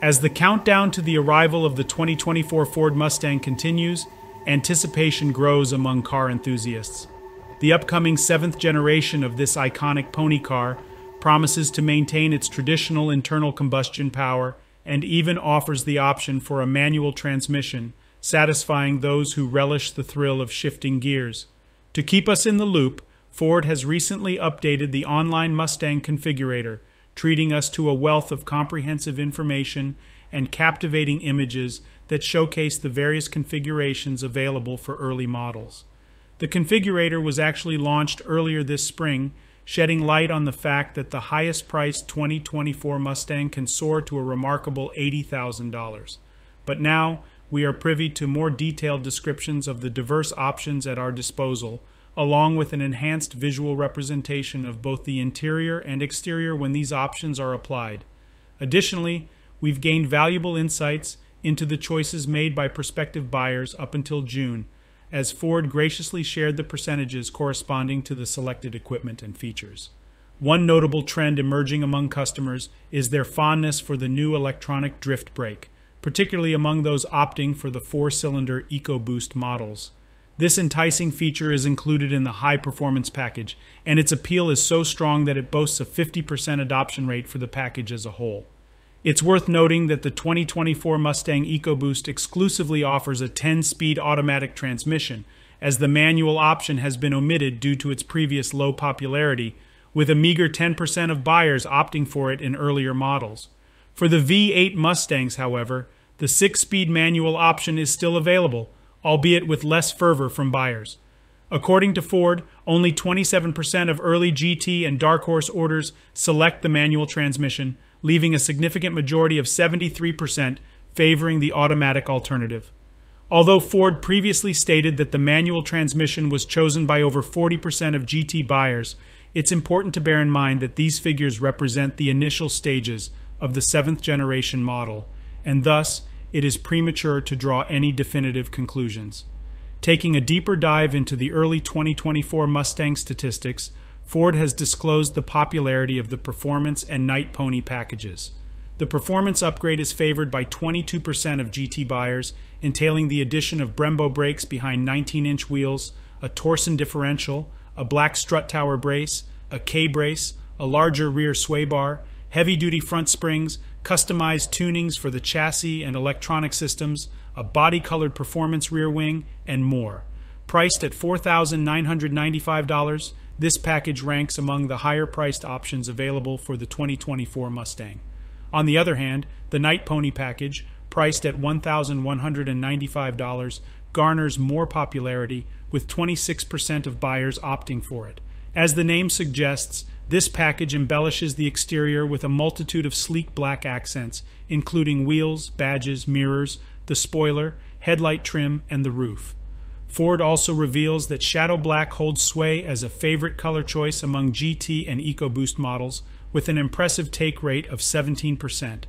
As the countdown to the arrival of the 2024 Ford Mustang continues, anticipation grows among car enthusiasts. The upcoming 7th generation of this iconic pony car promises to maintain its traditional internal combustion power and even offers the option for a manual transmission, satisfying those who relish the thrill of shifting gears. To keep us in the loop, Ford has recently updated the online Mustang configurator, treating us to a wealth of comprehensive information and captivating images that showcase the various configurations available for early models. The configurator was actually launched earlier this spring, shedding light on the fact that the highest-priced 2024 Mustang can soar to a remarkable $80,000. But now, we are privy to more detailed descriptions of the diverse options at our disposal, along with an enhanced visual representation of both the interior and exterior when these options are applied. Additionally, we've gained valuable insights into the choices made by prospective buyers up until June, as Ford graciously shared the percentages corresponding to the selected equipment and features. One notable trend emerging among customers is their fondness for the new electronic drift brake, particularly among those opting for the 4-cylinder EcoBoost models. This enticing feature is included in the high-performance package, and its appeal is so strong that it boasts a 50% adoption rate for the package as a whole. It's worth noting that the 2024 Mustang EcoBoost exclusively offers a 10-speed automatic transmission, as the manual option has been omitted due to its previous low popularity, with a meager 10% of buyers opting for it in earlier models. For the V8 Mustangs, however, the 6-speed manual option is still available, albeit with less fervor from buyers. According to Ford, only 27% of early GT and Dark Horse orders select the manual transmission, leaving a significant majority of 73% favoring the automatic alternative. Although Ford previously stated that the manual transmission was chosen by over 40% of GT buyers, it's important to bear in mind that these figures represent the initial stages of the 7th generation model, and thus it is premature to draw any definitive conclusions. Taking a deeper dive into the early 2024 Mustang statistics, Ford has disclosed the popularity of the Performance and Night Pony packages. The Performance upgrade is favored by 22% of GT buyers, entailing the addition of Brembo brakes behind 19-inch wheels, a torsion differential, a black strut tower brace, a K-brace, a larger rear sway bar, heavy-duty front springs, customized tunings for the chassis and electronic systems, a body-colored Performance rear wing, and more. Priced at $4,995, this package ranks among the higher-priced options available for the 2024 Mustang. On the other hand, the Night Pony package, priced at $1,195, garners more popularity, with 26% of buyers opting for it. As the name suggests, this package embellishes the exterior with a multitude of sleek black accents, including wheels, badges, mirrors, the spoiler, headlight trim, and the roof. Ford also reveals that Shadow Black holds sway as a favorite color choice among GT and EcoBoost models, with an impressive take rate of 17%.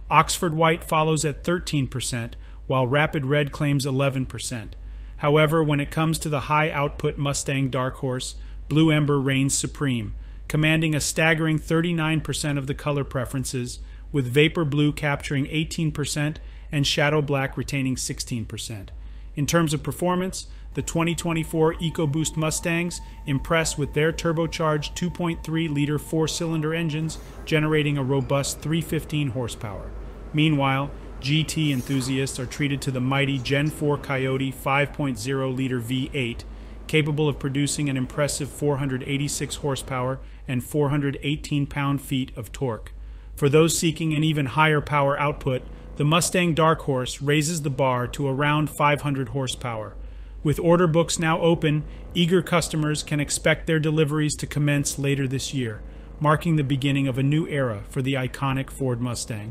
Oxford White follows at 13%, while Rapid Red claims 11%. However, when it comes to the high-output Mustang Dark Horse, Blue Ember reigns supreme, commanding a staggering 39% of the color preferences, with Vapor Blue capturing 18% and Shadow Black retaining 16%. In terms of performance, the 2024 EcoBoost Mustangs impress with their turbocharged 2.3-liter 4-cylinder engines, generating a robust 315 horsepower. Meanwhile, GT enthusiasts are treated to the mighty Gen 4 Coyote 5.0-liter V8, capable of producing an impressive 486 horsepower and 418 pound-feet of torque. For those seeking an even higher power output, the Mustang Dark Horse raises the bar to around 500 horsepower. With order books now open, eager customers can expect their deliveries to commence later this year, marking the beginning of a new era for the iconic Ford Mustang.